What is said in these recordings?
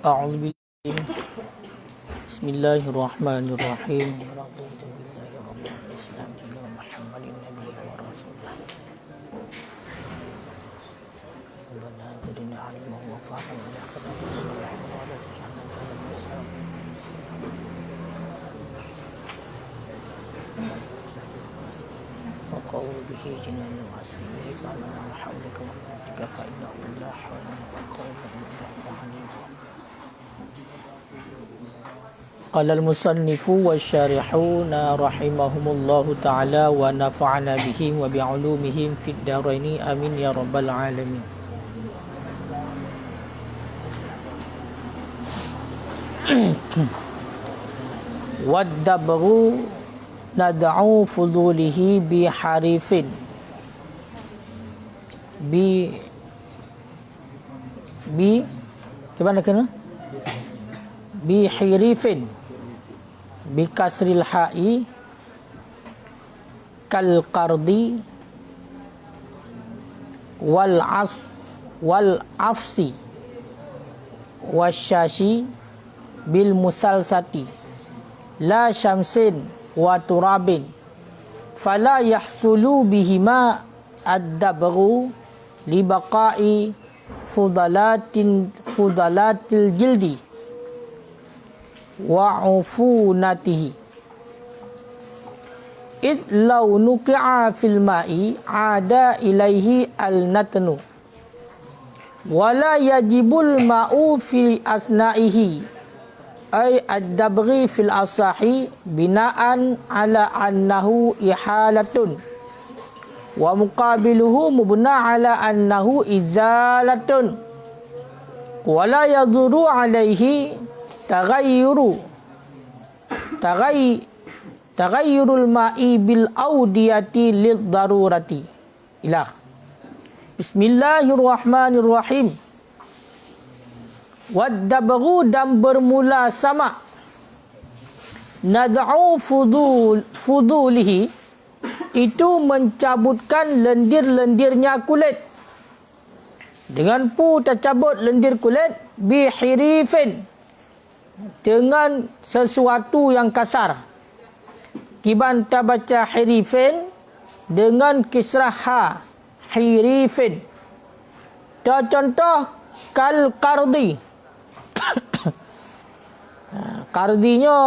أعوذ بالله. بسم الله الرحمن الرحيم. رضيت بالله رب الإسلام دينا محمد النبي ورسوله. ربنا زدنا علما ووفقنا إلى خير الصالحين ولا تجعلنا من المسلمين. وقول به جنان وعسل به فعلنا وحولك وقوتك فإنه لا حول ولا قوة إلا بالله العلي العظيم. قال المصنف والشارحون رحمهم الله تعالى ونفعنا بهم وبعلومهم في الدارين آمين يا رب العالمين. والدبر ندعو فضوله بحرف gimana kena bihirifin bikasril ha'i kal qardi wal afsi wasyashi bil musalsati la syamsin wa turabin fala yahsulu bihima ad-dabru li baqa'i fudalatil jildi wa ufunatihi iz law nuqi'a fil ma'i ada ilaihi al-natnu wala yajibul ma'u fi asna'ihi ay ad-dabghi fil asahi bina'an ala annahu ihalatun wa muqabiluhu mubna ala annahu izalatun wala yadhuru alaihi taghayyurul ma'i bil awdiyati lid darurati ilah. Bismillahirrahmanirrahim. Waddabghu dan bermula sama nad'u fudulihi itu mencabutkan lendir-lendirnya kulit dengan pu tercabut lendir kulit bihirifin dengan sesuatu yang kasar. Kiban tabaca hirifin dengan kisrah ha hirifin. Contoh kal qardi. Qardinya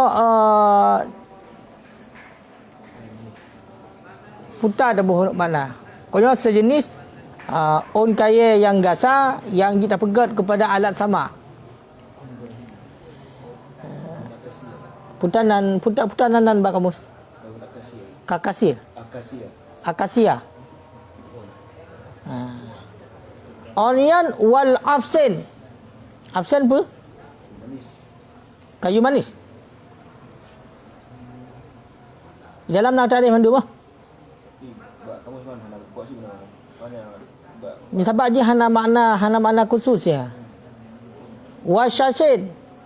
putar ada buah mana. Pokoknya sejenis on kaya yang gasa yang kita pegat kepada alat sama. Putanan Mbak Kamus. Kakasir. Akasia. Onion wal afsen. Afsen apa? Kayu manis. Di dalam nak tarikh mandu mah. Ni sebab dia hana makna khusus ya.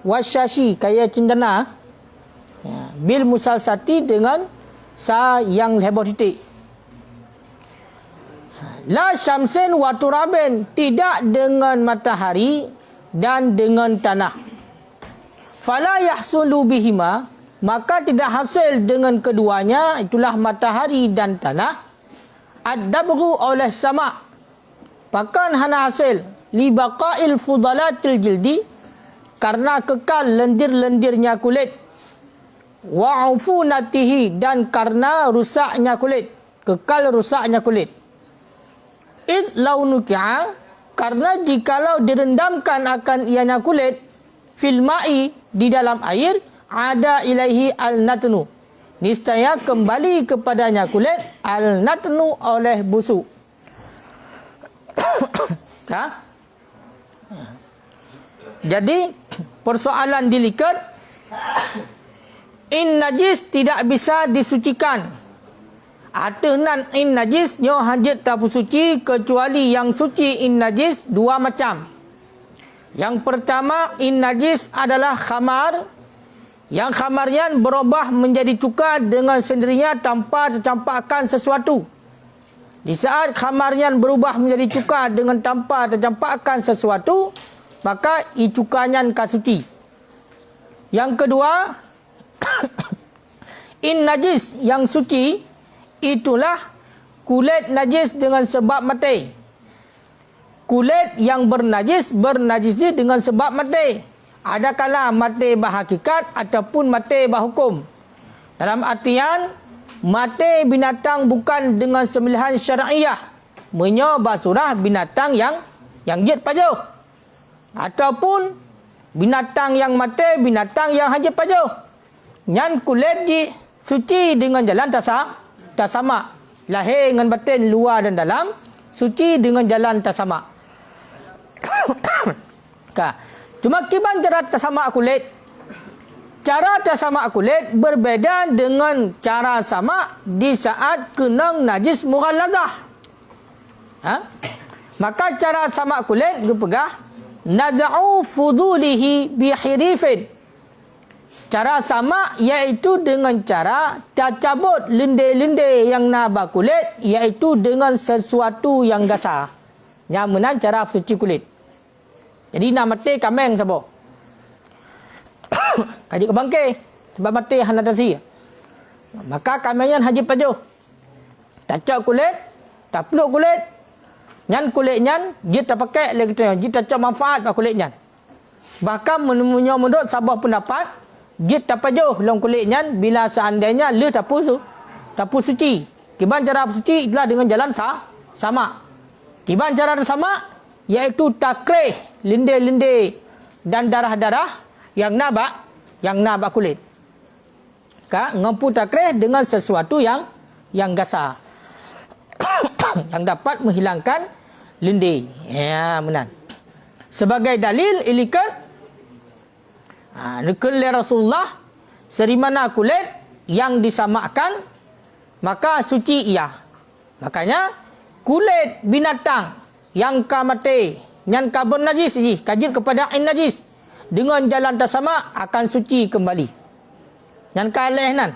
Wasyashi kaya cindana. Ya, bil musalsati dengan sa yang heboh titik. La syamsin wa turaben, tidak dengan matahari dan dengan tanah. Fala yahsulu bihima, maka tidak hasil dengan keduanya, itulah matahari dan tanah. Ad-dabghu oleh sama, bahkan hana hasil li baqa'il fudalatil jildi, karena kekal lendir-lendirnya kulit. Wa ufunatihi, dan karena rusaknya kulit, kekal rusaknya kulit. Iz launuki'a, karena jikalau direndamkan akan ianya kulit fil ma'i, di dalam air, ada ilaihi al-natnu, niscaya kembali kepadanya kulit al-natnu oleh busuk. Jadi persoalan dilikat, in najis tidak bisa disucikan. Ataunan in najis nyo hajat tak suci, kecuali yang suci in najis dua macam. Yang pertama, in najis adalah khamar, yang khamarnya berubah menjadi cuka dengan sendirinya tanpa tercampakkan sesuatu. Di saat khamarnya berubah menjadi cuka dengan tanpa tercampakkan sesuatu, maka icukanyan kasuci. Yang kedua, in najis yang suci itulah kulit najis dengan sebab mati. Kulit yang bernajis dengan sebab mati. Adakala mati berhakikat ataupun mati berhukum. Dalam artian mati binatang bukan dengan sembelihan syar'iyah. Menyoba surah binatang yang jid pajuh. Ataupun binatang yang mati, binatang yang hajib pajuh. Yang kulit suci dengan jalan tak sama. Lahir dengan batin, luar dan dalam, suci dengan jalan tak sama. Cuma kiban cara tak sama kulit. Cara tak sama kulit berbeza dengan cara sama di saat kenang najis mughallazah. Maka cara sama kulit gepegah naz'u fudulihi bihirifin. Cara sama iaitu dengan cara tercabut lende-lende yang nabak kulit, iaitu dengan sesuatu yang gasar. Yang menang cara suci kulit. Jadi nak mati kameng siapa? Kaji ke bangkai sebab mati hanadasi. Maka kamengnya haji pajuh. Tacak kulit, tak peluk kulit. Nyan kulit nyan, dia tak pakai lagi tu. Dia tak cak manfaat pada kulit nyan. Bahkan menurut sabah pendapat, dia tak pajuh long kulit nyan bila seandainya le tapu suci. Kiban cara suci itulah dengan jalan sama. Kiban cara sama iaitu takrih linde-linde dan darah-darah yang nabak kulit. Ngampu takrih dengan sesuatu yang gasar. Yang dapat menghilangkan linde. Ya, benar. Sebagai dalil ilikan nukul Rasulullah serimana kulit yang disamakan maka suci ia. Makanya kulit binatang yang mati yang bernajis kajir kepada ain najis dengan jalan tak sama akan suci kembali. Yang kalehnan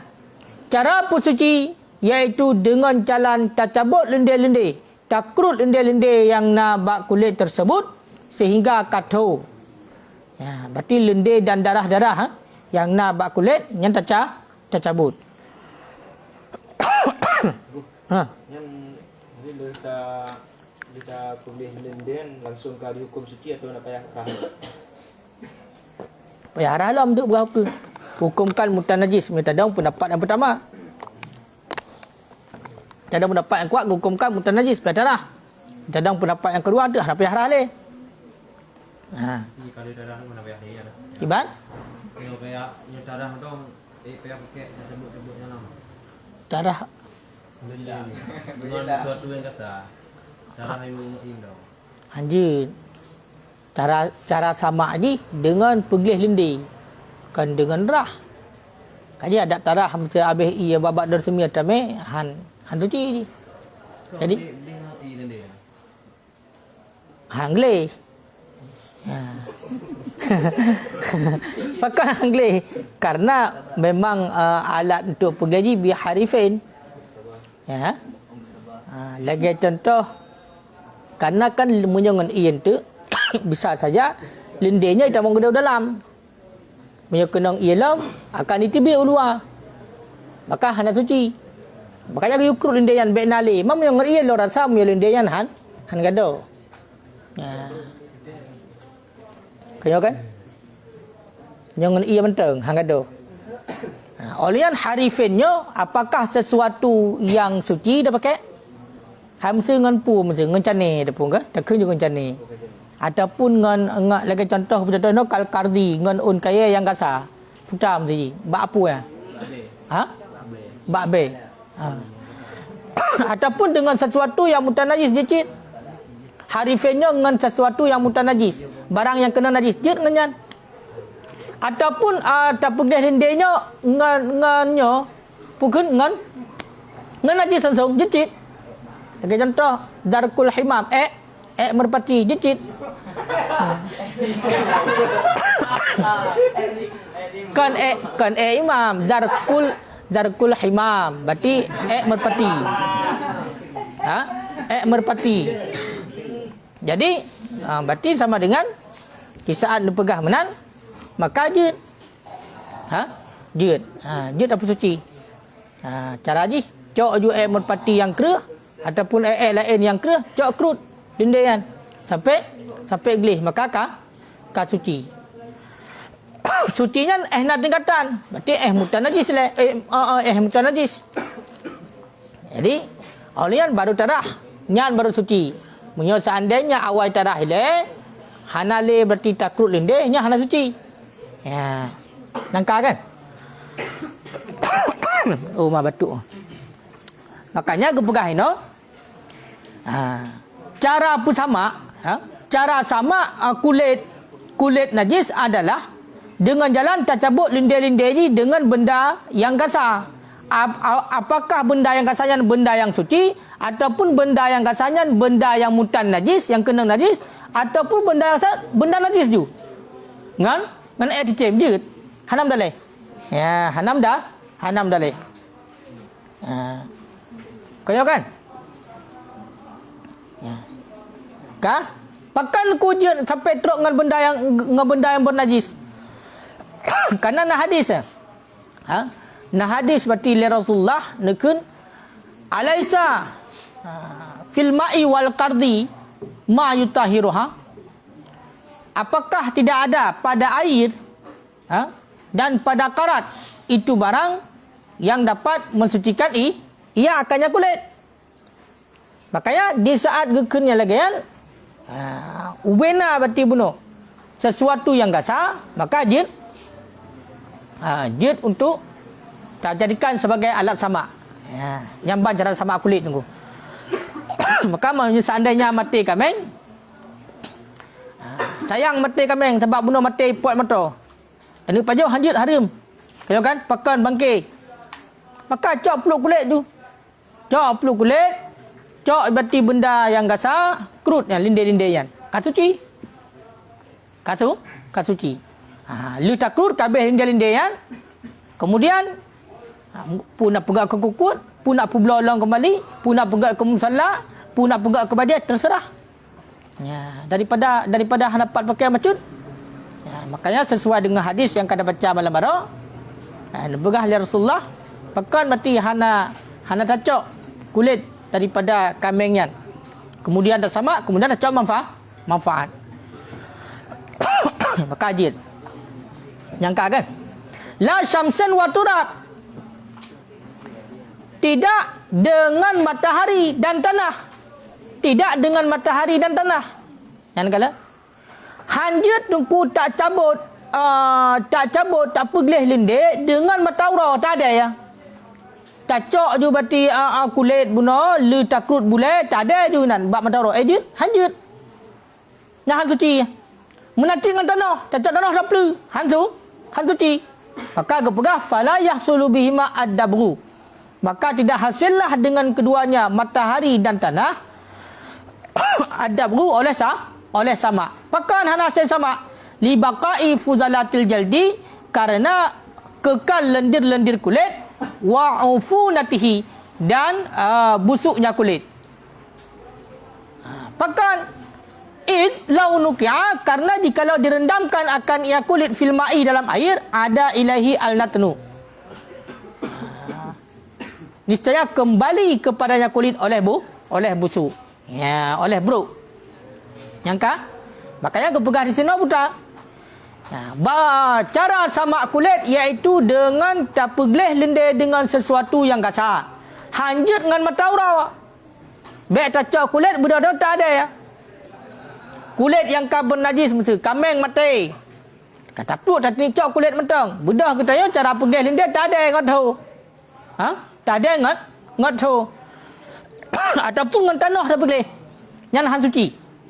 cara suci iaitu dengan jalan tercabut lende-lende, takrut lende-lende yang nabak kulit tersebut sehingga kacau. Ya, berarti lende dan darah-darah yang nabak kulit yang tercabut. Yang kita pilih lende langsung ke dihukum suci atau nak payah rahim? Payah rahim untuk berapa? Hukumkan mutanajis. Mereka daun pendapat yang pertama. Ada pendapat yang kuat hukumkan mutanajis berdarah. Ada pendapat yang kedua ada nak payah rahim. Kalau darah tu nak payah dia. Kibat? Kalau payah darah tu payah pakai sebut-sebutnya nama. Darah Dengan sesuatu yang kata darah yang indah. Anjir. Cara sama ni dengan pegelih lendi. Kan dengan rah. Kaji ada darah mesti habis ia babak dar semia tame han tuci. Jadi hangle. Pakai hangle karena memang alat untuk pegaji biharifin. Ya. Lagi contoh karena kan menyangan ian tu bisa saja lindenya kita mau dalam. Menyakenang ialam akan ditibik luar. Maka hana suci. Makanya yukrut lindeyan baik nali. Mam yang ia lo rasa mu lindeyan han gado. Ya. Kaya kan? Yang ia menteng han gado. Olian harifinnya apakah sesuatu yang suci dah pakai? Hamse ngan pu mesti ngan cane dah pun ke? Dah kun juga cane. Ataupun ngan lagi contoh no kal kardi ngan un kaya yang gasar. Putam saji. Bak apa ya? Bak be. Ataupun dengan sesuatu yang mutanajis jicit. Harifinnya ngan sesuatu yang mutanajis. Barang yang kena najis jit ngan. Ataupun tapugdah lindenya ngannya pukun ngan najis langsung jicit. Lagi contoh darkul himam merpati jicit. kan imam darkul himam berarti merpati. Merpati. Jadi berarti sama dengan Di saat dia pegah menang, maka jid. Jid. Jid apa suci? Cara ni, cok ju merpati yang kerah ataupun lain yang kerah, cok kerut lindean sampai gelih, maka ka suci. Sucinya nak tingkatan. Berarti mutan najis lah. Mutan najis. Jadi, awalnya baru tarah, nyan baru suci. Menyo seandainya awal tarah ile, hana le berarti takrut linde, nya hana suci. Ya. Nangka kan? Oh, mah batuk. Makanya gepegah ini. Cara pun sama, cara sama kulit najis adalah dengan jalan tercabut linde-linde ini dengan benda yang kasar. Apakah benda yang kasarnya benda yang suci ataupun benda yang kasarnya benda yang mutan najis, yang kena najis, ataupun benda yang kasar benda najis ju. Ngan eticem je. Hanam daleh. Ya, hanam daleh. Kaya kan? Ya. Kah? Pakan ku je sampai teruk dengan benda yang bernajis. Karena nah hadis nah hadis berarti li Rasulullah nekun alaisa fil ma'i wal qardi ma yutahiruha. Apakah tidak ada pada air dan pada karat itu barang yang dapat mensucikan ia akannya kulit. Makanya di saat gekennya lagi ubena berarti bunuh sesuatu yang gasar, maka jid untuk tak jadikan sebagai alat sama. Yang banjaran sama kulit tunggu. Maka seandainya mati kameng, sayang mati kameng sebab bunuh mati puat mata. Ini pajau hanjit harim. Kaya kan? Pakan bangkit. Maka cok peluk kulit tu. Cok peluk kulit. Cok berarti benda yang gasar. Kerut yang linde-linde yang. Kasuci. Kasuci. Lu tak kerut kabeh linde-linde yang. Kemudian pun nak pegang ke kukut, pun nak belolong kembali, pun nak pegang ke musalla, pun nak pegang ke bajet, terserah. Ya, daripada hanapat pakai macut. Ya, makanya sesuai dengan hadis yang kada baca malam baru. Begah li Rasulullah, pekan mati hana tacok kulit daripada kambingnya. Kemudian dah sama, kemudian dah cok manfaat. Maka ajid. Nyangka kan? La syamsan wa turab. Tidak dengan matahari dan tanah. Tidak dengan matahari dan tanah. Yang kala hanjut tungku tak cabut, tak pegleh linde dengan mataura tak ada ya. Tak cok ju berarti kulit buno, lu takrut bule tak ada ju nan bab mataura ejit hanjut. Nah suci. Menati dengan tanah, tak cok tanah dah pelu. Han suci. Maka gepegah fala yahsulu bihima ad-dabru. Maka tidak hasillah dengan keduanya matahari dan tanah ad-dabru oleh sama. Pakan hana hasil sama li baqai fuzalatil jaldi karena kekal lendir-lendir kulit wa ufunatihi dan busuknya kulit. Pakan launukia karena jikalau direndamkan akan ia kulit fil ma'i dalam air ada ilahi al-natnu. Niscaya kembali kepadanya kulit oleh busuk. Ya, oleh bro. Nyangka? Makanya kepegang di sini buta. Cara sama kulit iaitu dengan tapegleh lende dengan sesuatu yang kasar. Hanjut dengan mataura. Baik tacak kulit budak-budak tak ada ya. Kulit yang kabur najis mesti kameng mati. Kata tu tak ni cok kulit mentang. Bedah katanya cara pegleh lende tak ada ngat tahu. Tak ada ngat tahu. Ataupun dengan tanah dah pegleh. Yang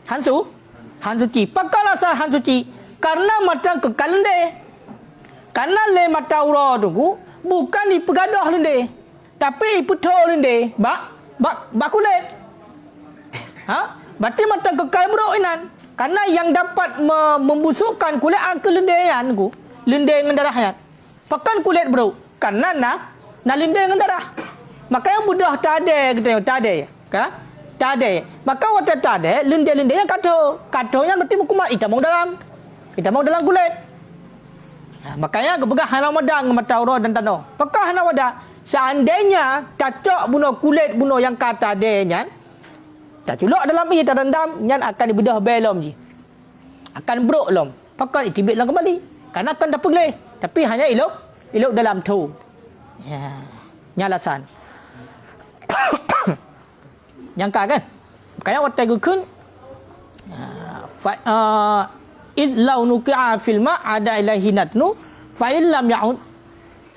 Han suci. Pakal asal han suci karena macam kekal lende. Karena le mataura tu bukan di pegadah lende, tapi iputho lende. Bak kulit. Berarti macam kekal bro inan. Karena yang dapat membusukkan kulit angka lendean lende dengan darahnya. Pakan kulit bro. Karena na lende dengan darah. Makanya mudah tak ada kita tak ada ya. Tak ada. Maka waktu tak ada lende yang kato yang berarti kumat hitam dalam. Kita mau dalam kulit. Makanya aku pegang hana wadah dengan mata urut dan tanah. Pegang hana wadah. Seandainya cacok bunuh kulit bunuh yang kata dia nyan, tak culak dalam air tak rendam, nyan akan dibedah belom je. Akan beruk lom. Pakai itibit lah kembali. Karena akan dapat gelih. Tapi hanya ilok dalam tu. Ya. Ni alasan. Nyangka kan? Makanya waktu aku kun illau nuqi'a fil ma' ada ilahi natnu fa illam ya'ud,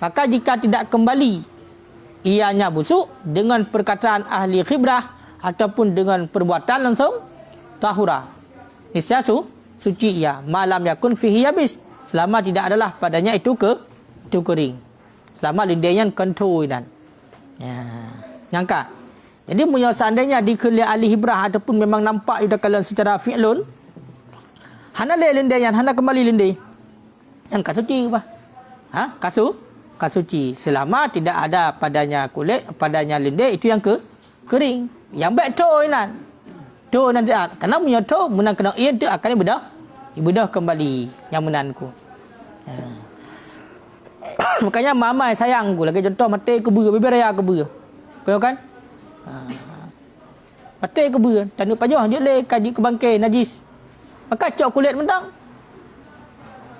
maka jika tidak kembali ianya busuk dengan perkataan ahli khibrah ataupun dengan perbuatan langsung tahura, niscaya suci ia malam yakun fihi yabis, selama tidak adalah padanya itu kering, selama lidahnya kontrol dan nyangka. Jadi punya seandainya dikelihat ahli khibrah ataupun memang nampak itu kalau secara fi'lun hana le lendai yang hana kembali lendai. Yang kasuci apa? Kasuci. Selama tidak ada padanya kulit, padanya lendai itu yang kering. Yang baik tu inan. Tu nanti karena punya tu menang kena ia tu akan ibadah kembali yang menanku. Makanya mama sayang aku lagi contoh mati kebur, bebe raya kebur. Kau kan? Mati kebur, tanduk pajah dia le kaji kebangkai najis. Maka cok kulit mentang.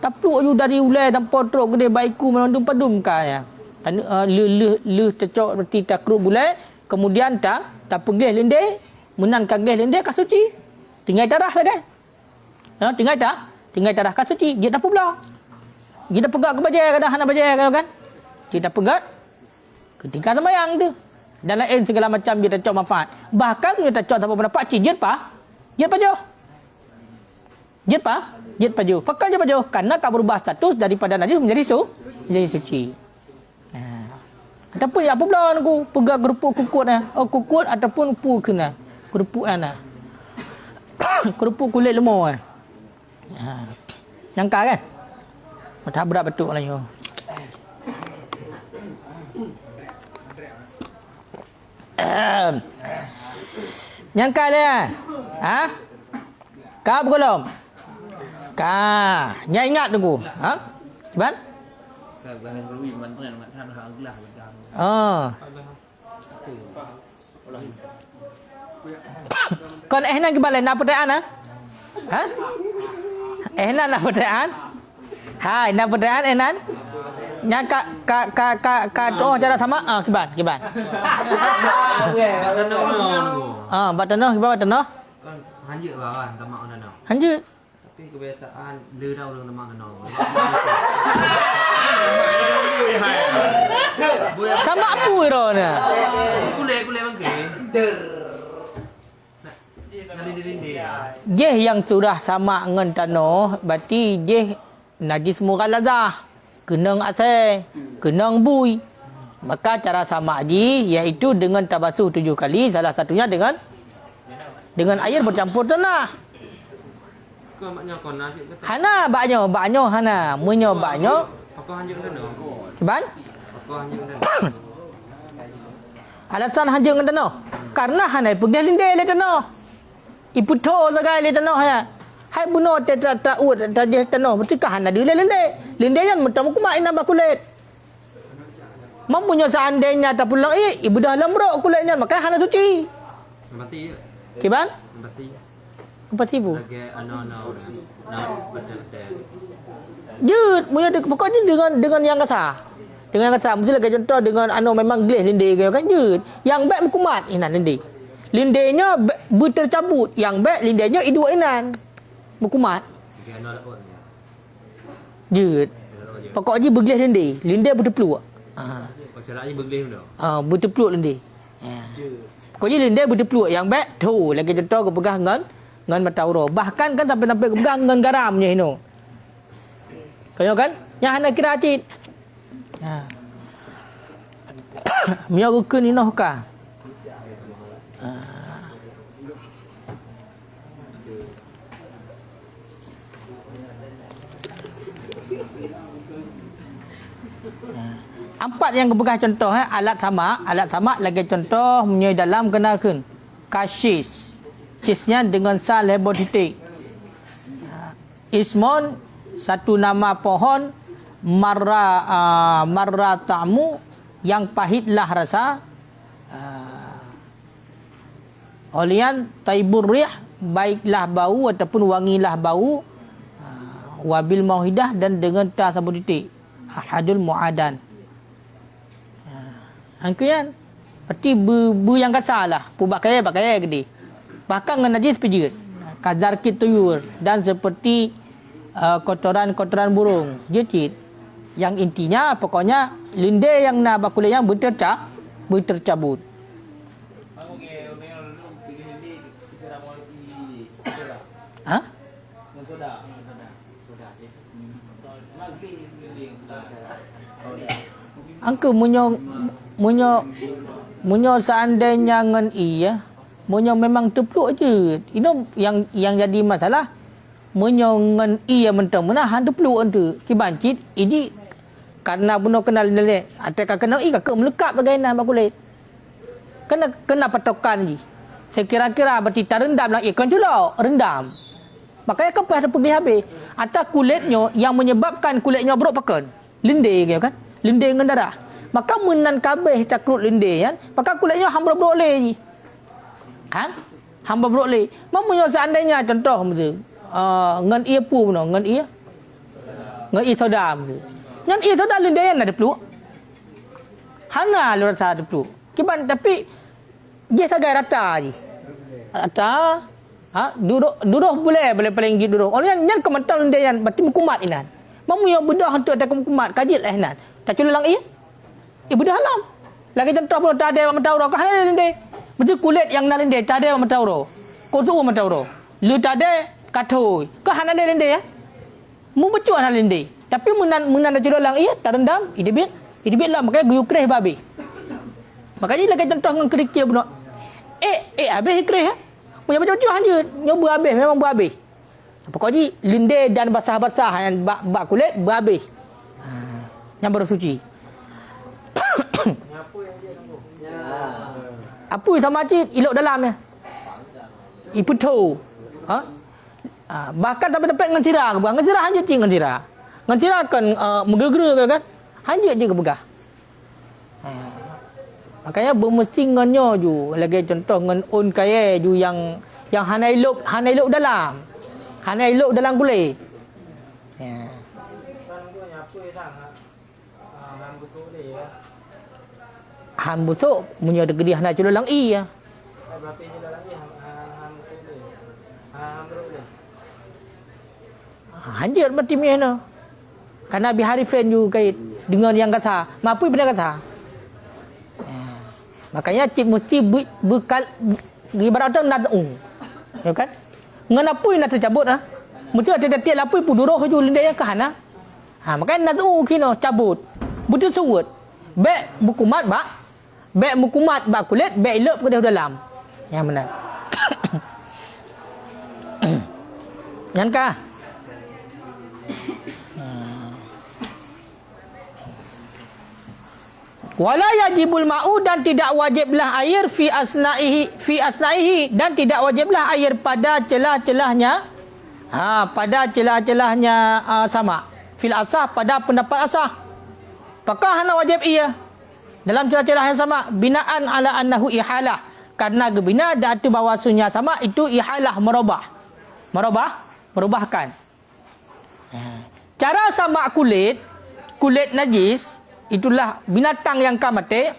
Tapluk you dari ulai tanpa truk gede baiku menandung padum kaya. Le tercok berarti takruk gulai, kemudian tak pergih lendai, menan kagih lendai kasuci. Tinggal darah saja. Tinggal darah kasuci, dia tak pula. Dia tak pegat ke bajai kadang hana bajai kan. Dia tak pegat ketika sembahyang tu. Dan lain segala macam dia tak cok manfaat. Bahkan dia tak cok tanpa pendapat cijit pa. Dia pajah. Jid paju. Fakal je paju. Karena kau berubah status daripada najis menjadi suci. Ataupun apa pula aku pegang kerupuk kukut kukut ataupun pu kena. Kerupuk kerupuk kulit lemau Nyangka kan? Tak berat betul lah you. Nyangka dia. Kau belum? Nya ingat tu. Ban? Kon ehnan ke balai nak pertanyaan ehnan nak pertanyaan? Hai, nak pertanyaan ehnan? Nya ka doa cara sama kiban. Bat tanah kiban tanah. Hanjut bawan tamak tanah. Hanjut. Tapi kebiasaan lerau dengan tamak tanah. Sama apa iro ni? Kulit bangke. Jeh yang sudah sama dengan tanah, berarti jeh najis mughalazah. Kenang asal, kenang bui. Maka cara sama haji iaitu dengan tabasuh 7 kali, salah satunya dengan air bercampur tanah. Kau maknya kau nasi. Hana baknyo hana, munyo baknyo. Aku hanjut tanah. Ban? Aku hanjut tanah. Alasan hanjut dengan tanah. Karena hana pergi lindai le tanah. Ipu tho lagai le tanah ya. Hai buno tak ut tak je tanah, berarti kah hana dia lindai. Lindai yang mentam kumat ina bakulit. Mampunya seandainya tak pulang ibu dah lembrok kulitnya, maka hana suci. Mati. Kiban? Mati. Empat ribu. Lagi Jut, punya pokoknya dengan yang kasar. Dengan kasar, mesti lagi contoh dengan memang gelis lindai kan jut. Yang baik berkumat inan lindai. Lindainya bertercabut, yang baik lindainya dua inan. Berkumat. Jut. Pokoknya bergelis lindai bertepeluk. Caranya bergelis dah. Bertepeluk lindai. Pokoknya lindai bertepeluk, yang baik tu lagi contoh kau pegang dengan mata urut. Bahkan kan sampai pegang dengan garamnya ini. Kau kan? Yang hana kira acit. Mia rukun ini ka. Empat yang kepegang contoh alat sama lagi contoh punya dalam kenakan kasis. Kisnya dengan sal hebo titik. ismon satu nama pohon, marra ta'mu yang pahitlah rasa, olian taibur rih baiklah bau ataupun wangilah bau, wabil mauhidah dan dengan ta sabut titik ahadul muadan. Angkian seperti bu yang kasar lah, pu bak kaya gede. Bahkan dengan najis pijit, kazarkit tuyur dan seperti kotoran-kotoran burung, jecit. Yang intinya pokoknya linde yang nak bakulnya bertercabut. Ha? Angka munyo seandainya ngan iya, munyo memang tepluk je. Ini yang jadi masalah. Munyo ngan iya mentang menahan tepluk ente. Kibancit ini karena buno kenal lele. Atau kena ke melekat bagaimana bakulit. Kena patokan je. Saya kira-kira berarti tak rendam lah. Ikan juga rendam. Makanya kepas ada pergi habis. Atau kulitnya yang menyebabkan kulitnya buruk pakan. Linde kan? Linde dengan darah. Maka menan kabeh takrut linde kan? Maka kulitnya hamba buruk le. Kan? Hamba buruk le. Mamunya seandainya contoh macam ngan ia pu benar, ngan ia soda macam. Ngan ia soda linde yang ada peluk. Hana lu rasa ada peluk. Kiban tapi dia sagai rata je. Rata duduk boleh paling git duduk. Orang yang kemental linde yang berarti mukumat inan. Mamu yang bedah hantu ada mukumat kajit lah inan. Tak culang ia. Bedah halam. Lagi contoh pun tak ada mentau ro. Kan ada linde. Betul kulit yang nak linde tak ada mentau ro. Kosu mentau ro. Lu tak ada katoi. Kau hana ada linde ya? Mu betul hana linde. Tapi munan ada culang ia tak rendam. Idibit lah makanya guyu kreh babi. Makanya lagi contoh dengan kerikil pun. Habis kreh ya? Punya macam-macam hanya nyoba habis, memang berhabis. Pokoknya linde dan basah-basah yang bak kulit berhabis. Yang baru suci. Apa sama cik ilok dalamnya? Iputo. Bahkan sampai dengan tirah ke ngan tirah hanya cik ngan tirah. Ngan tirah kan megera kan? Hanya je ke begah. Makanya bermesti nganyo ju lagi contoh ngan un kaya ju yang hanai lop dalam. Hanai lop dalam kulit. Ya. Han busuk punya gede hanai culang i ya. Hanjir mati miana. Karena bihari fan ju kait dengan yang kata. Mapu benda kata. Makanya cik mesti bekal ibaratnya nad'u. Ya kan? Nganapui nak tercabut ah. Mesti ada tiap lapui puduroh ju lindaya ke hana. Makanya nad'u kino cabut. Butuh suwut. Bek mukumat kulit, bek ilap ke dalam. Yang benar. Yang kah? Wala yajibul ma'u dan tidak wajiblah air fi asna'ihi dan tidak wajiblah air pada celah-celahnya pada celah-celahnya sama fil asah pada pendapat asah. Apakah hana wajib ia dalam celah-celah yang sama binaan ala annahu ihalah karena gebina datu bahawasanya sama itu ihalah merubahkan. Cara sama kulit najis itulah binatang yang kamate.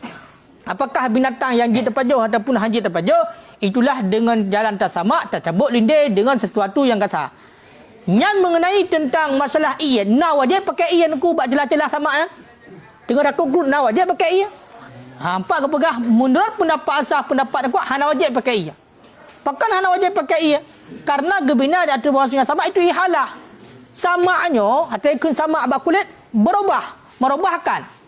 Apakah binatang yang jid terpajuh ataupun hanjit terpajuh, itulah dengan jalan tasamak tercabut linde dengan sesuatu yang kasar. Yang mengenai tentang masalah iya, na wajib pakai iya aku buat celah-celah sama ya. Dengan aku group na wajib pakai iya. Nampak ke pegah menurut pendapat asah pendapat aku hana wajib pakai iya. Pakan hana wajib pakai iya karena gebina di atas bahasa sama itu ihalah. Samanya atau ikun sama abak kulit merubahkan.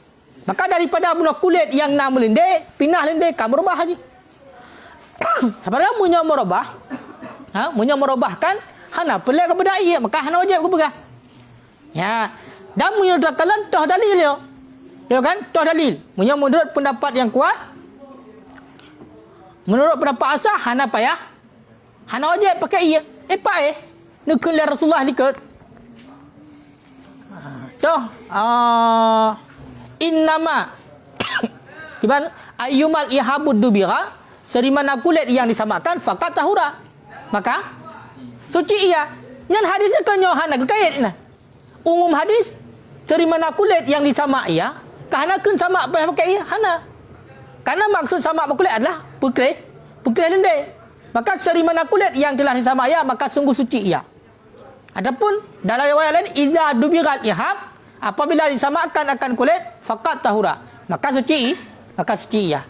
Maka daripada bunuh kulit yang nak melinde, pindah linde, kamu merubah haji. Sebenarnya munya merubahkan, hana pelak kepada ia, maka hana wajib ke pegah. Ya, dan munya dakalan toh dalil yo. Ya kan? Toh dalil. Munya menurut pendapat yang kuat, menurut pendapat asah hana payah. Hana wajib pakai ia. Pak nukul Rasulullah likut. Toh, innama gimana? Ayyumal ihabud dubira, serimana kulit yang disamakan fakat tahura. Maka suci ia. Nyan hadisnya kenyo hana kekait nah. Umum hadis serimana kulit yang disama ia, kahana kun sama apa pakai ia hana. Karena maksud sama kulit adalah pukul lendek. Maka serimana kulit yang telah disama ia, maka sungguh suci ia. Adapun dalam riwayat lain iza dubirat ihab, apabila disamakan akan kulit fakat tahura, maka suci ia.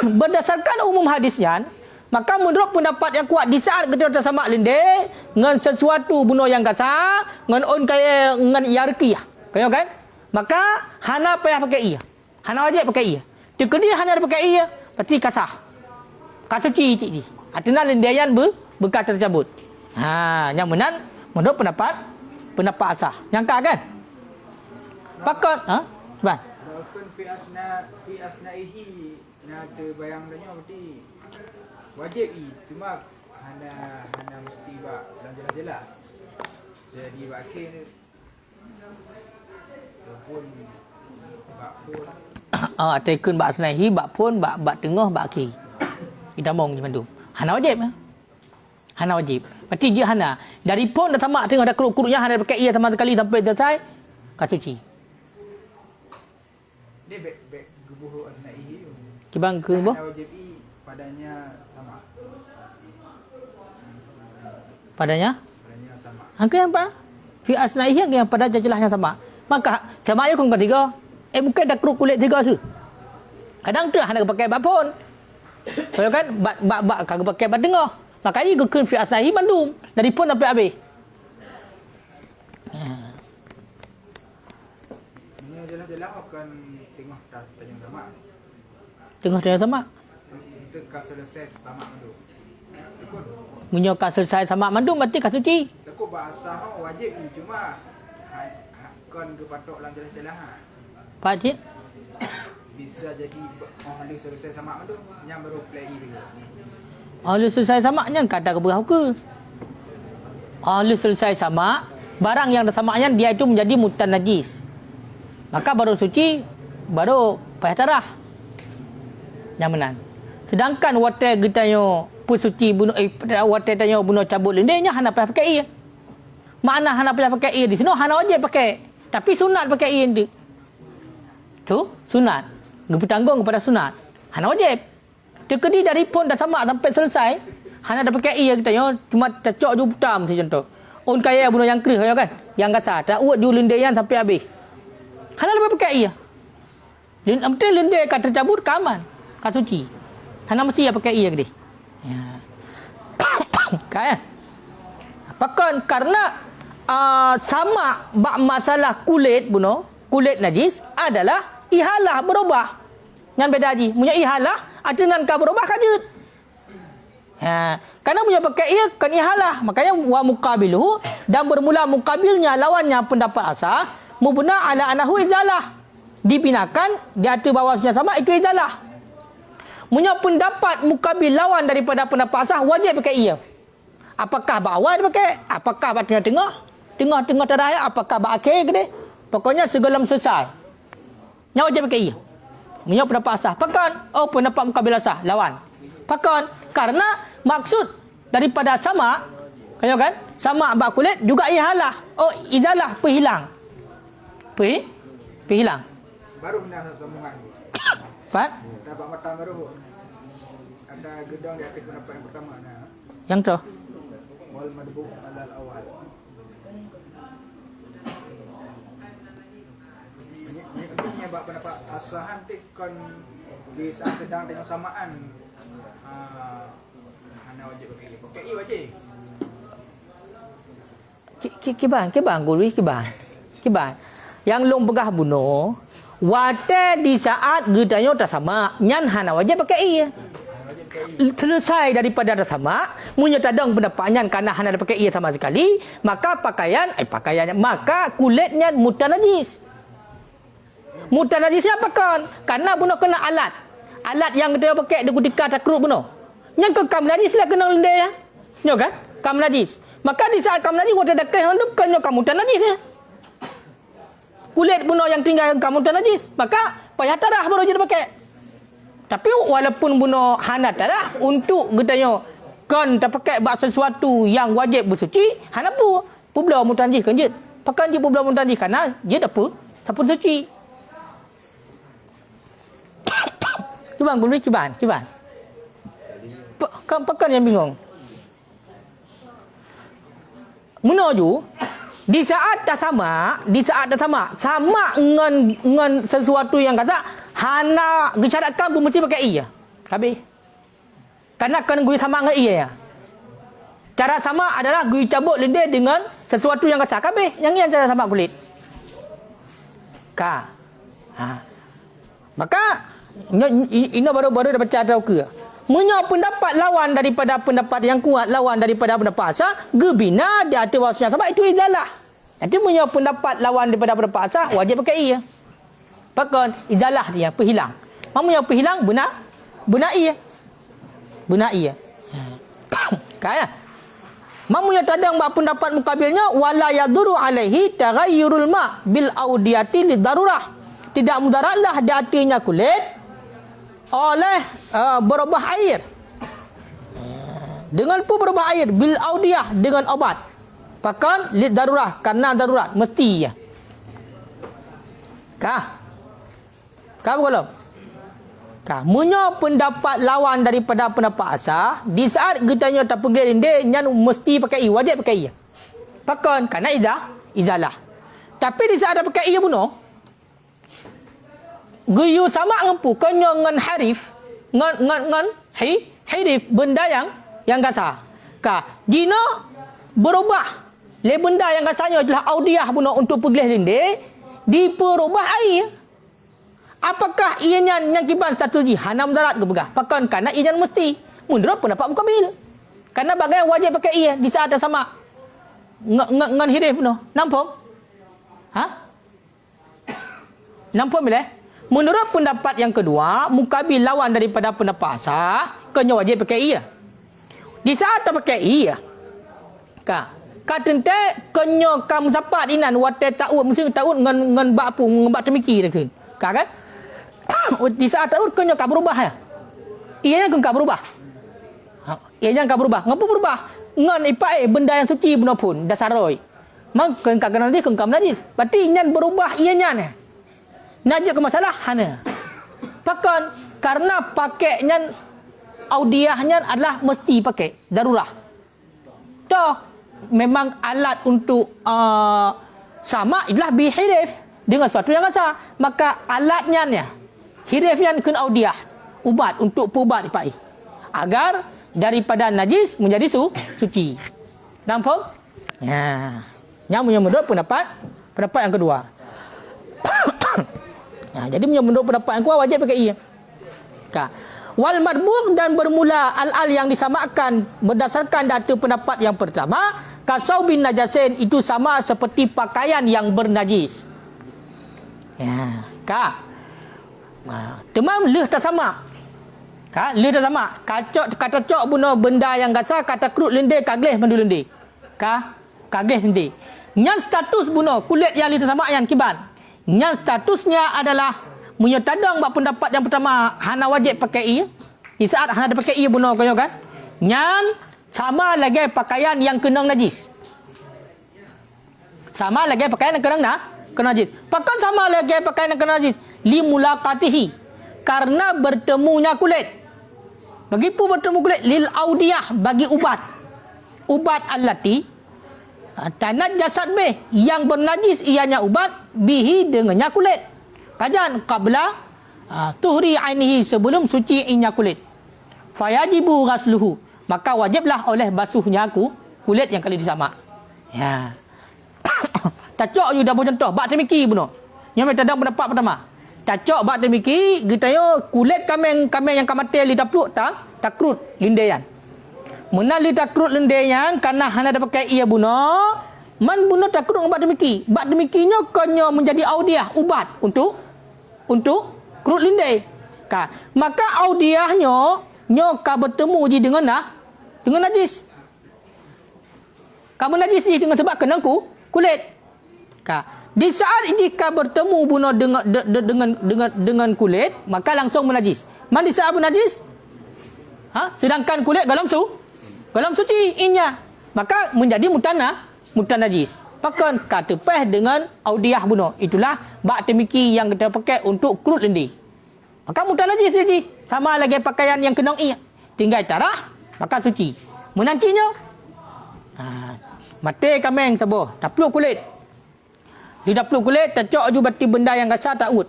Berdasarkan umum hadisnya, maka menurut pendapat yang kuat di saat kita sama lendek dengan sesuatu bunuh yang kasar, dengan on kaya dengan yarki kaya kan? Maka hana payah pakai ia. Hana wajib pakai ia. Jika dia hana pakai ia, berarti kasar. Kasuci cik ni. Artinya lendeyan bekas tercabut. Yang benar menurut pendapat asah. Nyangka kan? Pakot, Cuba. Walaupun fi asnaihi ada bayang tanya berarti wajib cuma hana mesti bak jelas-jelas. Jadi akhir pun bak pun Tekun bak asnaihi, bak pun, bak tengah, bak kiri. Kita mong macam tu. Hana wajib. Hana wajib. Berarti dia hana. Dari pun dah tamak tengah dah keruk-keruknya hana pakai ia sama sekali sampai selesai. Kasuci. dia baik gebuh asnaihi tu. Kibang ke boh? Hana wajib padanya sama. Padanya Sama. angka yang apa? Fi asnaihi yang pada jelasnya sama. Maka sama ayo kong ketiga. Bukan dah keruk kulit tiga tu. Kadang tu hana pakai bak pun. Kalau kan bak kagak pakai bak tengah. Makanya gekun fi asnaihi mandum dari pun sampai habis. Ini jelas-jelas akan tengok tajam sama. Tengah dia sama. Itu kau selesai sama tu. Ikut. Menyoka selesai sama mandum berarti kasuci. Takut bahasa wajib cuma kon ke patok lang jelas-jelas. Pak Cik. Bisa jadi ahli selesai sama tu yang baru play dulu. Ahli selesai sama nya kata ke berapa ke? Ahli selesai sama barang yang tersamanya dia itu menjadi mutan najis. Maka baru suci, baru payah tarah. Yang benar. Sedangkan water getanyo pusuci bunuh water tanyo bunuh cabut lendenya hana payah pakai ia. Makna hana payah pakai ia di sini hana wajib pakai. Tapi sunat pakai ia tu. Tu sunat. Bertanggung kepada sunat. Hana wajib. Tekedi dari pun dah sama sampai selesai. Hana dah pakai ia getanyo cuma cocok je putam macam tu. On kaya bunuh yang kerih kan? Yang kasar. Tak uat dia lendeyan sampai habis. Hana lepas pakai ia. Betul lendeh kat tercabut kaman. Kat suci. Hana mesti ia pakai ia ke dia. Ya. Kan? Apakah karena sama bak masalah kulit bunuh, kulit najis adalah ihalah berubah. Yang beda haji. Punya ihalah ada nan ka berubah kajut. Karena punya pakai ia kan ihalah. Makanya wa muqabiluhu dan bermula muqabilnya lawannya pendapat asal mubna ala anahu izalah. Dibinakan di atas bawahnya sama itu izalah. Punya pendapat muqabil lawan daripada pendapat asal wajib pakai ia. Apakah bak awal dia pakai? Apakah bak tengah-tengah? Tengah-tengah terakhir? Apakah bak akhir ke dia? Pokoknya segala selesai. Yang wajib pakai ia. Punya pendapat asal. Pakan? Oh, pendapat muqabil asal. Lawan. Pakan? Karena maksud daripada sama, kaya kan? Sama bak kulit juga ihalah. Oh, izalah perhilang. Perhilang. Baru nak sambungan. Pat? Dapat matang baru. Ada gedang di atas pendapat yang pertama nah. Yang tu. Wal madbu alal awal. Ini bab pendapat asahan tikon di saat sedang dengan samaan. Hana wajib pakai. Pakai i wajib. Kibang gului kibang. Yang long pegah bunuh wate di saat gedanyo tak sama nyan hana wajib pakai i. Selesai daripada dah sama munya tadang pendapatnya karena hana pakai ia sama sekali maka pakaiannya maka kulitnya mutanajis. Mutanajisnya apakan? Karena bunuh kena alat yang dia pakai di ketika takruk bunuh. Yang ke kam najis lah kena lendai ya. Nyo kan? Kam najis. Maka di saat kam najis wadah dakah hendak kena kam mutanajis ya. kulit bunuh yang tinggal kamu tak najis, maka payah tadah baru je pakai. Tapi walaupun bunuh hana tadah untuk getanya kan tak pakai buat sesuatu yang wajib bersuci, hana apa? Publa mu tanjih kan je. Pakai je publa mu tanjih karena dia tak apa, tak pun suci. Cuba gulu ciban. Pakai yang bingung. Menuju di saat tak sama sama dengan sesuatu yang kata hana gecarakan pun mesti pakai iya. Habis. Karena kan gue sama dengan iya ya. Cara sama adalah gue cabut lidah dengan sesuatu yang kata habis. Yang cara sama kulit. Maka ini baru dapat cara ke. Punya pendapat lawan daripada pendapat yang kuat, lawan daripada pendapat asal, gebina di atas wasnya sebab itu izalah. Jadi punya pendapat lawan daripada pendapat asal, wajib pakai iya. Pakai izalah dia, perhilang. Mamunya perhilang, benar iya. Benar iya. Kaya. Mamunya tadang buat pendapat mukabilnya, wala yaduru alaihi taghayyurul ma bil audiyati lidarurah. Tidak mudaratlah di hatinya kulit oleh berubah air. Dengan pun berubah air bil audiyah dengan obat. Pakan lid darurah karena darurat mesti ya. Kah belum? Munyo pendapat lawan daripada pendapat asal di saat getanya tak pergi dia nyan mesti pakai wajib pakai ia. Pakan karena izalah. Tapi di saat ada pakai ia bunuh guyu sama ngempu kenyo ngan harif ngan harif benda yang kasar. Jina berubah le benda yang kasarnya adalah audiyah bunuh untuk pergi linde diperubah air. Apakah ianya yang kiban strategi hanam darat ke begah? Pakan karena ianya mesti menurut pendapat mukabil. Karena bagai wajib pakai ia di saat yang sama. Ngan harif bunuh. Nampak? Nampak bila? Menurut pendapat yang kedua, mukabil lawan daripada pendapat asal, kena wajib pakai ia. Di saat tak pakai ia, kata kena kam sapat inan wate taud mesti taud ngan bak pu ngan temiki dah kan? Di saat taud kena ka berubah ya. Ia yang ka berubah. Ia yang ka berubah. Ngapa berubah? Ngan ipai benda yang suci benar pun dasaroi. Mang kena najis kena najis. Berarti nyan berubah ianya ni. Najis ke masalah hana. Pakan karena pakainya audiyahnya adalah mesti pakai darurah. Dah memang alat untuk sama adalah bihirif dengan sesuatu yang kasar. Maka alatnya ni hirifnya kena audiyah ubat untuk pubat ipai agar daripada najis menjadi suci. Nampak? Ya. Yang menurut pendapat yang kedua. Jadi menurut pendapat yang kuat wajib pakai ia. Wal madbugh dan bermula al-al yang disamakan berdasarkan data pendapat yang pertama, kasau bin najasin itu sama seperti pakaian yang bernajis. Ya, temam leh tak sama. Leh tak sama. Kata cok bunuh benda yang gasar kata kerut lende kagleh mandu lende. Kagleh lende. Yang status bunuh kulit yang leh tak sama yang kiban. Yang statusnya adalah menyetadang buat pendapat yang pertama hana wajib pakai ia. Di saat hana ada pakai ia bunuh kau kan. Yang sama lagi pakaian yang kena najis. Sama lagi pakaian yang kena najis. Pakan sama lagi pakaian yang kena najis li mulaqatihi karena bertemunya kulit. Begitu bertemu kulit lil audiyah bagi ubat allati tanat jasad beh yang bernajis ianya ubat bihi dengannya kulit. Kajian qabla tuhri ainihi sebelum suci inya kulit. Fayajibu ghasluhu maka wajiblah oleh basuhnya kulit yang kali disamak. Ya. Tacok you dah contoh bak temiki bunuh. Yang kita dah pendapat pertama. Tacok bak temiki gitayo kulit kameng yang kamate li tapluk takrut lindayan. Menali takrut lendeyan karena hana ada pakai ia bunuh. Man bunuh takrut bak demiki. Bak demikinya kanya menjadi audiyah ubat untuk krut lindai. Maka audiyahnya ka bertemu je dengan najis. Kamu najis ni dengan sebab kena kulit. Di saat jika bertemu bunuh dengan kulit, maka langsung menajis. Mandi saat menajis? Sedangkan kulit dalam suci inya, maka menjadi mutanajis. Pakan kata peh dengan audiyah bunuh. Itulah bak temiki yang kita pakai untuk kerut lendi. Maka mutanajis jadi. Sama lagi pakaian yang kena inya. Tinggal tarah, maka suci. Menantinya, mati kameng tabuh, tapluk kulit. Dia tapluk kulit, tercok ju bati benda yang kasar tak ut.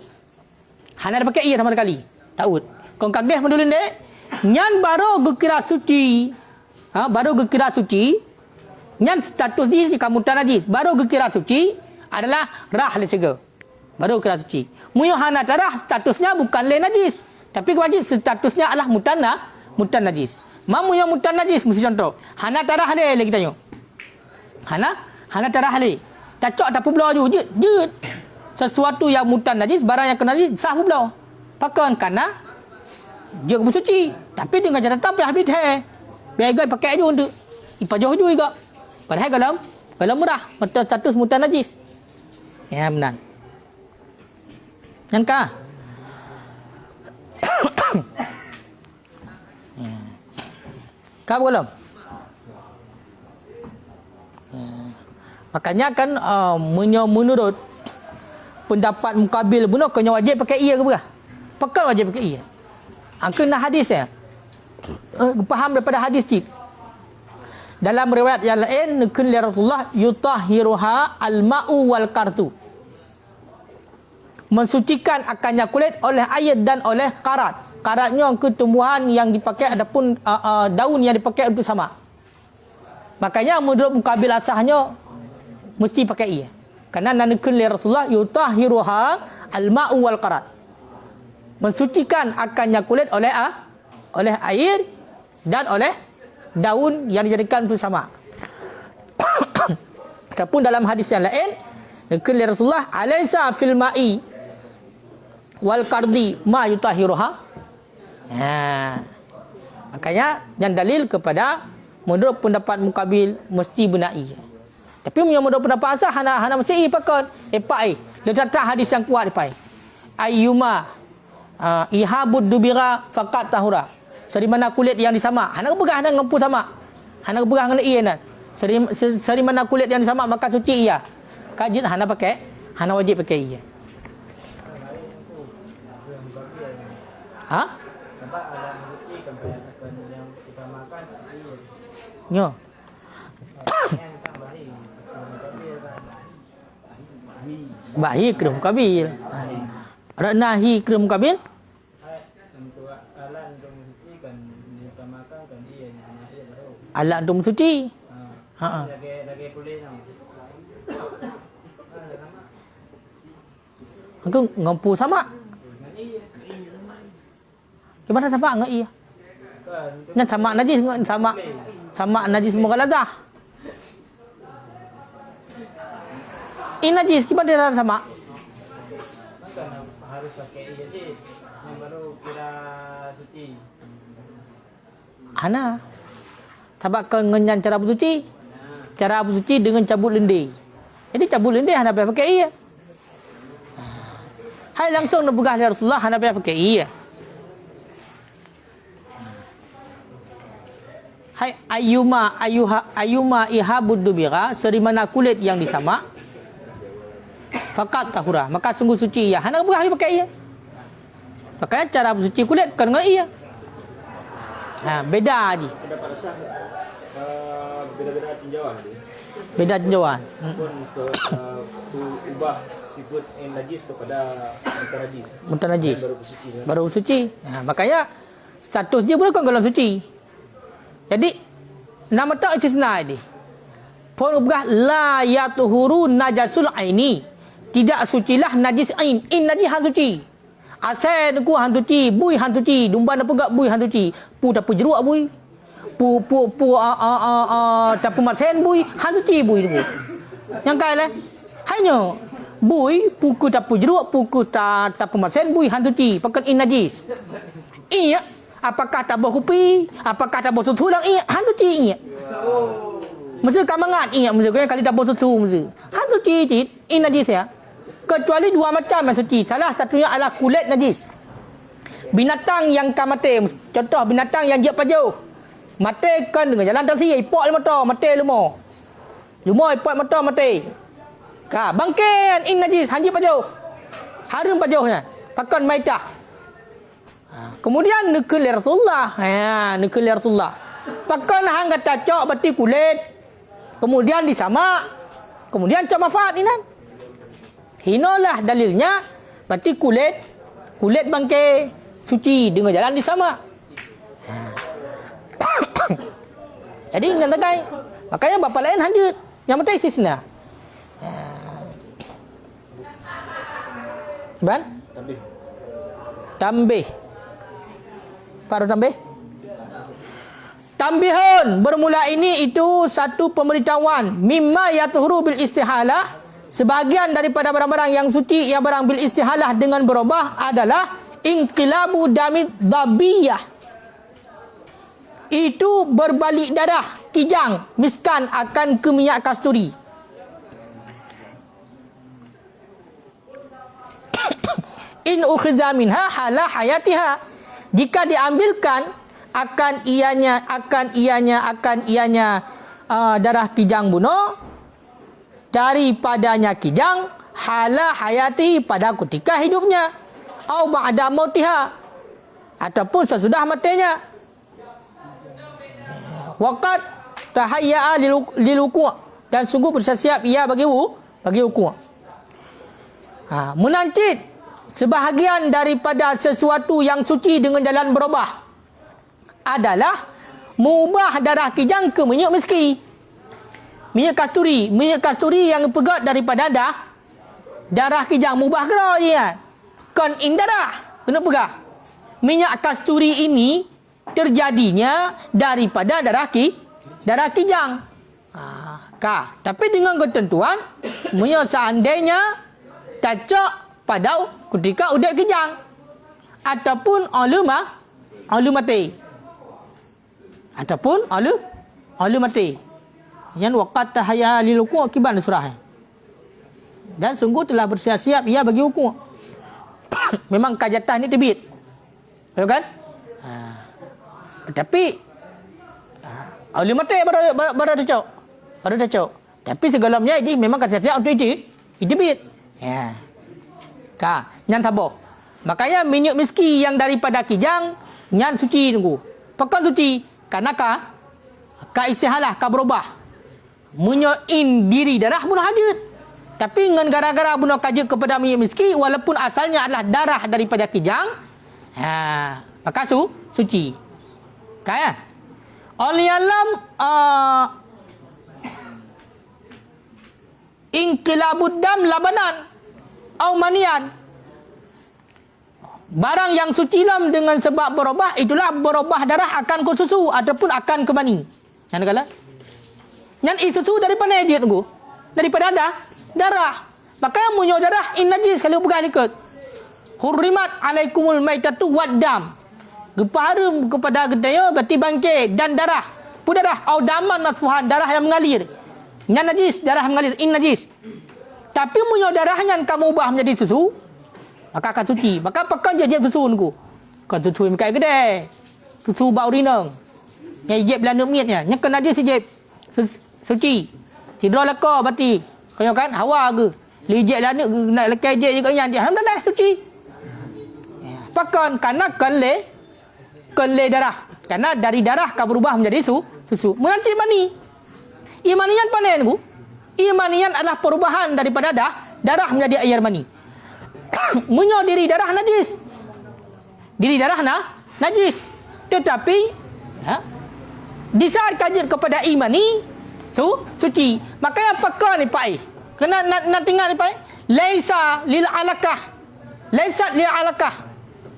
Hana ada pakai ia sama sekali. Tak ut. Kau kagdeh mendulin dek. Nyan baru gekira suci. Baru gekira suci. Nyan status ni kamu tak najis. Baru gekira suci adalah rah le sega. Baru gekira suci. Muyo hana tarah statusnya bukan le najis. Tapi wajib statusnya adalah mutan najis. Mamu yang mutan najis mesti contoh. Hana tarah le kita tengok. Hana tarah le. Cacok tak pula ju jut. Sesuatu yang mutan najis, barang yang kena najis sah pula. Pakai karena dia bersuci. Tapi dengan cara tapi habis biar gay pakai je untuk ipajoh juga. Padahal kalau murah mata status mutan najis. Ya benar. Yang ka? Ka belum? Makanya kan menurut pendapat mukabil bunuh kena wajib pakai ia ke berah? Pakai wajib pakai ia. Kena hadis ya. Faham daripada hadis cik. Dalam riwayat yang lain nekun li Rasulullah yutahhiruha al-ma'u wal kartu. Mensucikan akannya kulit oleh air dan oleh karat. Karatnya tumbuhan yang dipakai adapun daun yang dipakai untuk sama. Makanya menurut mukabil asahnya mesti pakai ia. Karena nanekun li Rasulullah yutahhiruha al-ma'u wal qarat. Mensucikan akannya kulit oleh air dan oleh daun yang dijadikan untuk sama. Ataupun dalam hadis yang lain nanekun li Rasulullah alaysa fil ma'i wal qardi ma yutahhiruha. Makanya yang dalil kepada menurut pendapat mukabil mesti benai. Tapi menurut pendapat asal hana mesti pakai epai. Dia tak hadis yang kuat epai. Ayyuma ihabud dubira faqat tahura. Seri mana kulit yang disama, hana berah dengan ngempu sama. Hana berah dengan ia. Seri mana kulit yang disama maka suci ia. Kajin hana pakai, hana wajib pakai ia. Sebab ada suci kan yang kita makan iya. Nyo. Bahi krum kabil. Ada nahi krum kabil? Untuk alat untuk suci kan kita makan kan iya baru. Alat untuk suci. Lagi kulit nama. Aku ngampu sama. Gimana sama enggak iya? Nya sama najis sama najis semua dah. Ini najis gimana dia sama? Harus pakai iya sih. Yang baru kira suci. Ana. Tabak kenyan cara bersuci. Cara bersuci dengan cabut lendi. Jadi cabut lendi hana pakai iya. Hai langsung nak begah Rasulullah hana pakai iya. Hai ayuma ihabud dubira seri mana kulit yang disama faqat tahura maka sungguh suci ia. Hana berah pakai ia. Makanya cara bersuci kulit bukan dengan ia. Beda je. Pendapat asal beda-beda tinjauan dia. Beda tinjauan. Pun ubah sifat yang najis kepada mutanajis. Mutanajis. Baru bersuci. Baru bersuci. Makanya status dia bukan golongan suci. Jadi nama tak istisna ini. Pun ubah la yatuhuru najasul aini. Tidak sucilah najis ain. In najis han suci. Asal ku han suci, bui han suci, dumba apa enggak bui han suci. Pu tak jeruk bui. Pu tak masen bui, han suci bui tu. Yang kailah hanya bui puku tak jeruk, puku tak masen bui han suci. Pakai in najis. Iya. Apakah tak berhupi? Apakah tak bersusu lang? Iya, hantu ti iya. Mesti kamangat iya, mesti kali tak bersusu mesti. Hantu suci in najis ya. Kecuali dua macam yang suci. Salah satunya adalah kulit najis. Binatang yang kan mati. Contoh binatang yang dia pajau. Mati kan dengan jalan tangsi ipok le motor, mati lumo. Lumo ipok motor mati. Ka bangken in najis hanji pajau. Harum pajaunya. Pakan maitah. Kemudian nekul Rasulullah. Nekul Rasulullah. Pakan hang kata cok berarti kulit. Kemudian disamak. Kemudian cok manfaat ni kan. Hinalah dalilnya berarti kulit bangkai suci dengan jalan disamak. Jadi dengan tegai. Makanya bapa lain hanjut. Yang penting istisna. Ban? Tambih. Baru tambih. Tambihun. Bermula ini itu satu pemberitahuan. Mimma yatuhru bil istihalah. Sebahagian daripada barang-barang yang suci yang barang bil istihalah dengan berubah adalah inqilabu damit dhabiyah. Itu berbalik darah kijang miskan akan ke minyak kasturi. In ukhiza minha hala hayatiha. Jika diambilkan akan ianya darah kijang bunuh daripadanya kijang hala hayati pada ketika hidupnya au ba'da mautiha ataupun sesudah matinya. Waqad tahayya'a liluku' dan sungguh bersiap ia bagi wuku'. Menancit sebahagian daripada sesuatu yang suci dengan jalan berubah adalah mengubah darah kijang ke minyak miski. Minyak kasturi yang pegat daripada darah kijang mubah gerak dia. Kan darah kena pegang. Minyak kasturi ini terjadinya daripada darah kijang. Tapi dengan ketentuan seandainya cocok pada ketika udah kijang ataupun alu mati. Ataupun alu mati. Yang waqat tahayya lil wuku' akiban surah. Dan sungguh telah bersiap-siap ia bagi wuku'. Memang kajatan ni terbit. Betul kan? Tapi alu mati baru cocok. Tapi segalamnya ini memang siap-siap untuk itu terbit. Ya. Nyan sabar. Makanya minyak miski yang daripada kijang nyan suci tunggu. Pakan suci karena ka istihalah ka berubah. Menyoin diri darah bunuh hajat. Tapi dengan gara-gara bunuh kajut kepada minyak miski walaupun asalnya adalah darah daripada kijang, maka suci. Kan? Oleh alam inqilabud dam labanan au manian. Barang yang suci lam dengan sebab berubah itulah berubah darah akan ke susu ataupun akan ke mani. Yang kala yang susu daripada dia tunggu. Daripada darah. Maka yang munyo darah in najis kalau pegang ikut. Hurrimat alaikumul maitatu waddam. Geparum kepada gedaya berarti bangkit dan darah. Darah au daman masfuhan darah yang mengalir. Yang najis darah mengalir in najis. Tapi munyo darahnya kamu ubah menjadi susu, maka akan suci. Maka pakai je susu tunggu. Kan susu yang kat kedai. Susu bau rinang. Yang ijib belanda miatnya. Yang kena najis ijib. Suci. Tidra leka berarti. Kau kan hawa ke. Lijik lah nak lekai je juga yang dia. Alhamdulillah suci. Pakan karena kenle darah. Karena dari darah kau berubah menjadi susu. Menanti mani. Imanian panen ku. Imanian adalah perubahan daripada darah menjadi air mani. Munyo diri darah najis. Diri darah najis. Tetapi di saat kajian kepada imani suci. Makanya pakar ni Pak kena nak tinggal ni Pak. Laisa lil alakah. Laisa lil alakah.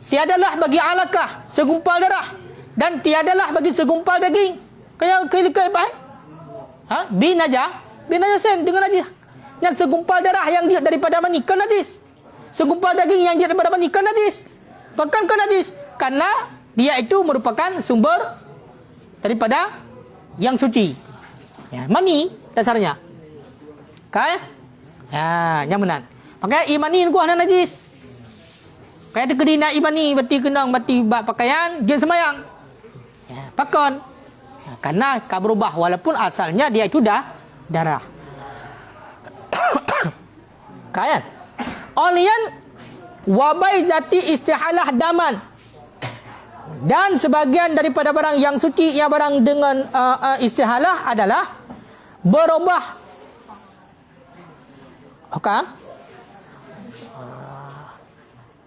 Tiadalah bagi alakah segumpal darah dan tiadalah bagi segumpal daging. Kayak kelikai Pak. Binajasen dengan najis. Yang segumpal darah yang dia daripada mani kan najis. Segumpal daging yang dia daripada mani kan najis. Bahkan kan najis karena dia itu merupakan sumber daripada yang suci. Mani dasarnya. Yang benar. Pakai imani kuah dan najis. Kayak ada kedina imani berarti kena berarti pakaian dia semayang. Pakon. Karena berubah walaupun asalnya dia itu darah. Kayan. Olian wabai jati istihalah daman. Dan sebagian daripada barang yang suci yang barang dengan istihalah adalah berubah. Okey.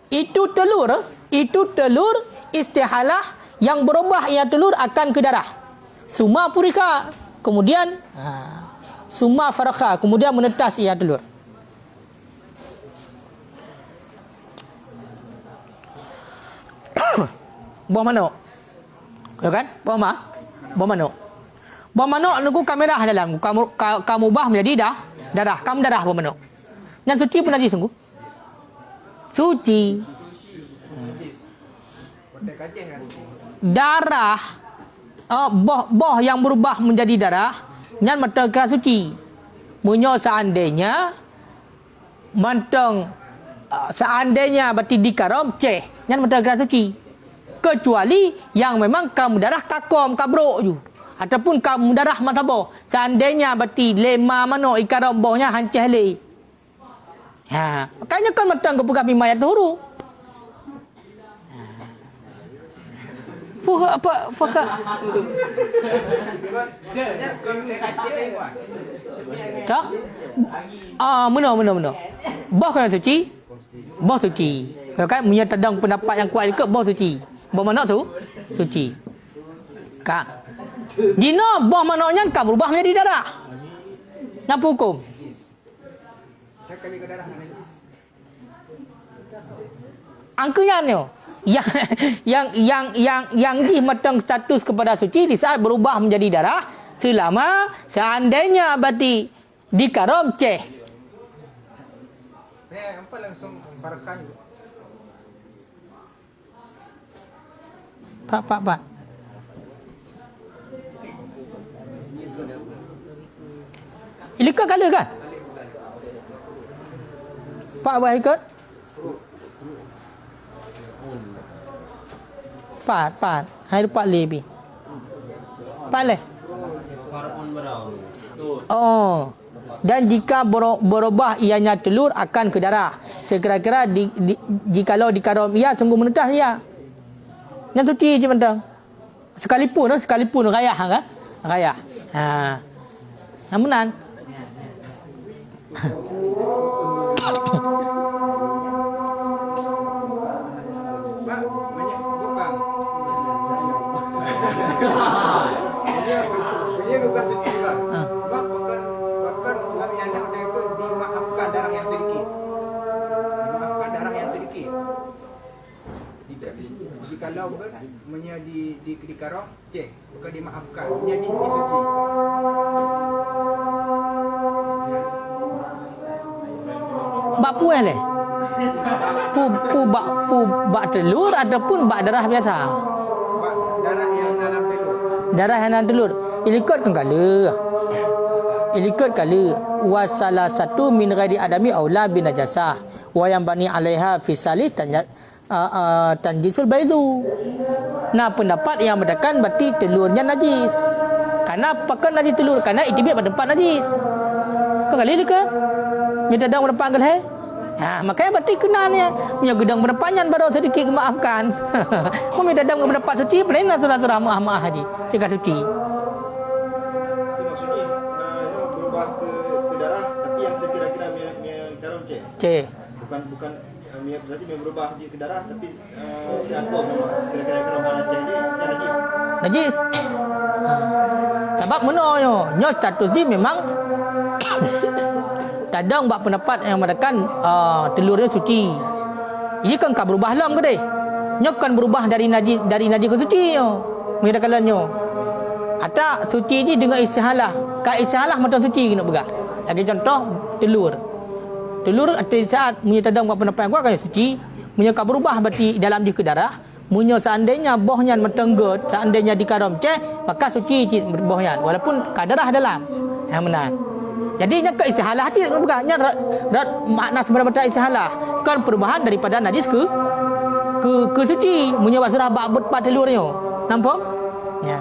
Itu telur istihalah yang berubah ia telur akan ke darah. Suma purika, kemudian suma farakha, kemudian menetas ia telur. Buah manuk. Kan? Buah manuk. Buah manuk nunggu kamera dalam. Kamu ubah menjadi darah. Kamu darah buah manuk. Yang suci pun najis sungguh. Suci. Darah boh yang berubah menjadi darah yang mata kera suci. Munyo seandainya manteng seandainya berarti dikarom yang mata kera suci. Kecuali yang memang kamu darah kakom kabrok je. Ataupun kamu darah matabo. Seandainya berarti lema mano ikarom bohnya hancih le. Makanya kan matang kepegang mayat huru. Apa tak? Mana. Boh kena suci. Boh suci. Kan punya tadang pendapat yang kuat dekat boh suci. Boh manuk tu suci. Kak. Dina boh manuknya kan berubah menjadi darah. Apa hukum? Angkanya ni yang dimatang status kepada suci di saat berubah menjadi darah selama seandainya berarti dikarom Apa langsung farkan. Pak. Ikat kala kan? Pak buat ikat. Pat. Hai Pak lebih. Pak le. Oh. Dan jika berubah ianya telur akan ke darah. Sekira-kira jikalau dikarom ia sungguh menetas ia. Yang suci je mentang. Sekalipun rayah kan? Rayah. Namunan. Kalau menye di karong bukan dimaafkan menjadi suci. Bak puan le. Pu bak telur ataupun bak darah biasa. Bak darah yang dalam telur. Darah yang dalam telur. Ilikot kala. Wa salah satu min ghairi adami aula bin najasah. Wa yang bani alaiha fi salih tanjisul baidu. Nah, pendapat yang mengatakan berarti telurnya najis. Karena pakan najis telur karena itibit pada tempat najis. Kali dekat. Minta dang berdepan ke hai. Makanya berarti kenanya punya gedang berdepannya baru sedikit maafkan. Kau minta dang berdepan suci pernah surah maaf haji. Cakap suci. Maksudnya berubah ke darah tapi yang sekira-kira karom bukan berarti berubah ke darah tapi jatuh kira-kira karom ini najis. Sebab menonyo status ni memang kadang buat pendapat yang mengatakan telurnya suci. Ini kan berubah lam ke deh. Nyokan berubah dari najis ke suci nyo. Menyatakannya. Kata suci ni dengan istihalah. Ka istihalah macam suci kena pegang. Lagi contoh telur. Telur saat punya tadang buat pendapat yang kuat kan suci. Punya berubah berarti dalam dia ke darah. Punya seandainya bohnya metenggut, seandainya dikaram maka suci bohnya walaupun kadarah dalam. Yang benar. Jadi nya ke istihalah hati bukan nya makna sebenarnya istihalah kan perubahan daripada najis ke suci munnya buat surah bab pat telurnya. Nampak? Ya.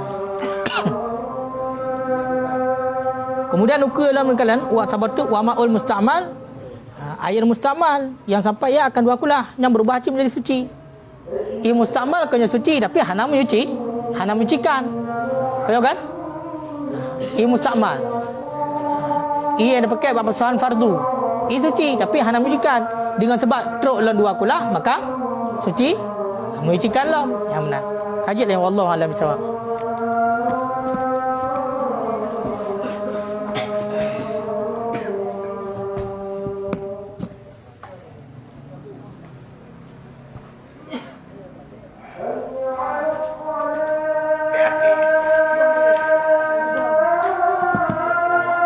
Kemudian ukur dalam kalian wa sabatu wa maul musta'mal. Air musta'mal yang sampai ia akan dua kulah yang berubah menjadi suci. Ia musta'mal kena suci tapi hana menyucikan. Kalau kan? Ia musta'mal. Ia yang dipakai buat persoalan fardu. Ia suci tapi hana menyucikan. Dengan sebab teruk dalam dua kulah maka suci menyucikan lah. Yang benar. Kajilah yang wallahu alam bisawab.